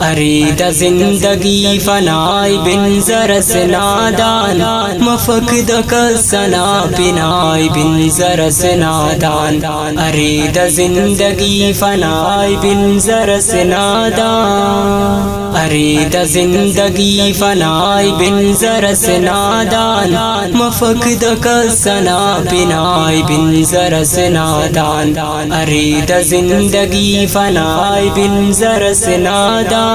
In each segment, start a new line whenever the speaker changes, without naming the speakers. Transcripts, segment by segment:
ارید زندگی فنائی بن زرس نادان مفقد کسنا بنائی بن زرس نادان ارید زندگی فنائی بن زرس نادان ارید زندگی فنائی بن زرس نادان مفقد کسنا بنائی بن زرس نادان ارید زندگی فنائی بن زرس نادان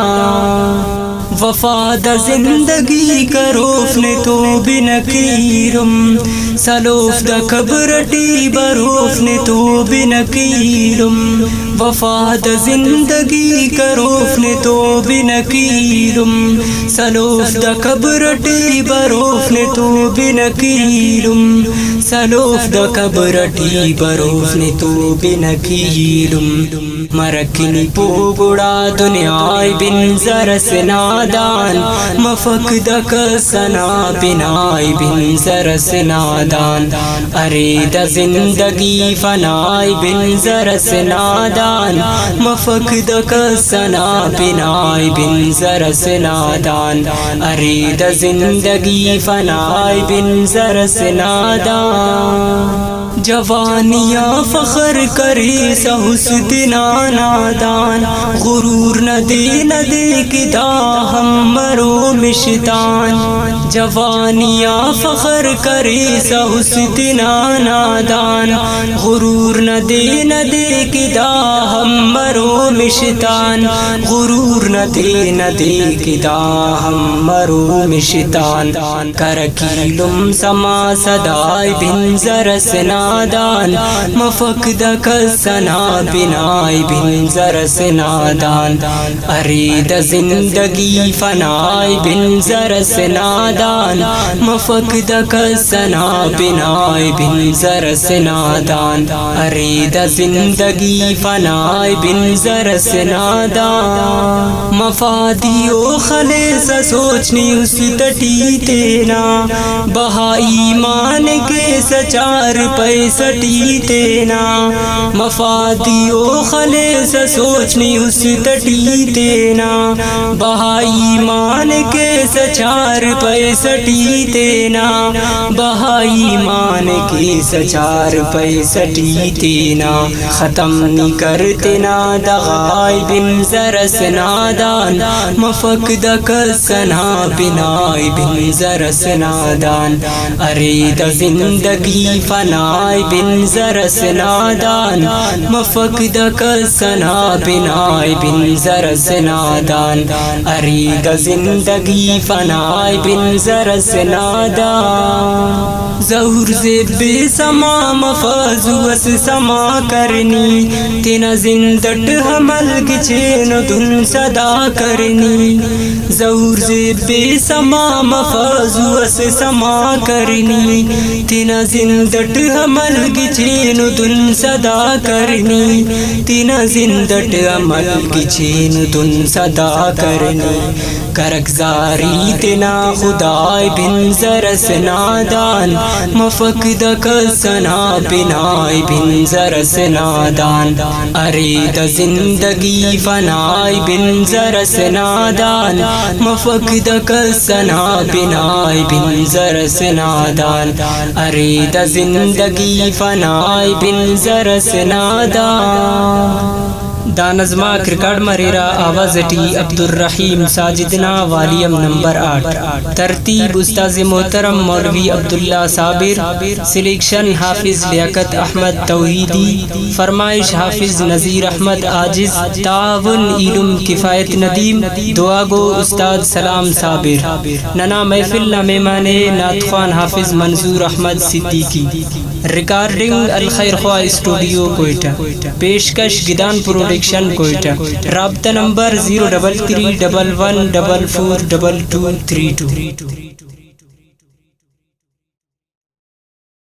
وفاد زندگی کا روفن تو بنکیرم سلوف دا کبرٹی بروفن تو بنکیرم وفاد زندگی کا روفن تو بنکیرم سلوف دا کبرٹی بروفن تو بنکیرم سلوف دا کبرٹی بروفن تو بنکیرم مرکنی پوگڑا دنیای بن زرس نادان مفقد کسنا بنائی بن زرس نادان ارید زندگی فنائی بن زرس نادان مفقد کسنا بنائی بن زرس نادان ارید زندگی فنائی بن زرس نادان جوانیاں فخر کری سہسدنا نادان غرور نہ دے کدا ہم مرو مشتان جوانیاں فخر کری سہسدنا نادان غرور نہ دے کدا ہم مرو مشتان غرور نہ دے کدا ہم مرو مشتان کرکیلم سما صدائی بن زرس نادان مفقد کسنا بنائی بن زرس نادان ارید زندگی فنائی بن زرس نادان مفقد کسنا بنائی بن زرس نادان ارید زندگی فنائی بن زرس نادان مفادی و خلیص سوچنی اس تٹی تینا بہا ایمان کے سچار پیسٹی تینا مفادی و خلیص سوچنی اس تٹی تینا بہا ایمان کے سچار پیسٹی تینا بہا ایمان کے سچار پیسٹی تینا ختم نی کرتنا دغائی بن زرس نادان مفقد کسنا بنائی بن زرس نادان ارید زندگی فنائی بن زرس نادان مفقد کسنا بنائی بن زرس نادان ارید زندگی فنائی بن زرس نادان ظہور سے بے سما مفازوس سما کرنی تینا زندٹ حمل کی چین دن صدا کرنی ظہور سے بے سما مفازوس سما کرنی تینا زندٹ حمل کی چین دن صدا کرنی تینا زندٹ حمل کی چین دن صدا کرنی کرکزاری تینا خدای بن زرس نادان مفقد کسنا بنائی بن زرس نادان ارید زندگی فنائی بن زرس نادان مفقد کسنا بنائی بن زرس نادان ارید زندگی فنائی بن زرس نادان دا نظمہ کرکٹ مریرا آواز ٹی عبدالرحیم ساجدنا والیم نمبر 8 ترتیب استاذ محترم مولوی عبداللہ صابر سلیکشن حافظ لیاقت احمد توحیدی فرمائش حافظ نذیر احمد عاجز تعاون علم کفایت ندیم دعا گو استاد سلام صابر ننا محفل نہ مہمانے نعت خوان حافظ منظور احمد صدیقی ریکارڈنگ الخیر خواہ اسٹوڈیو کوئٹہ پیشکش گدان پروڈکشن کوئٹہ رابطہ نمبر 03311442232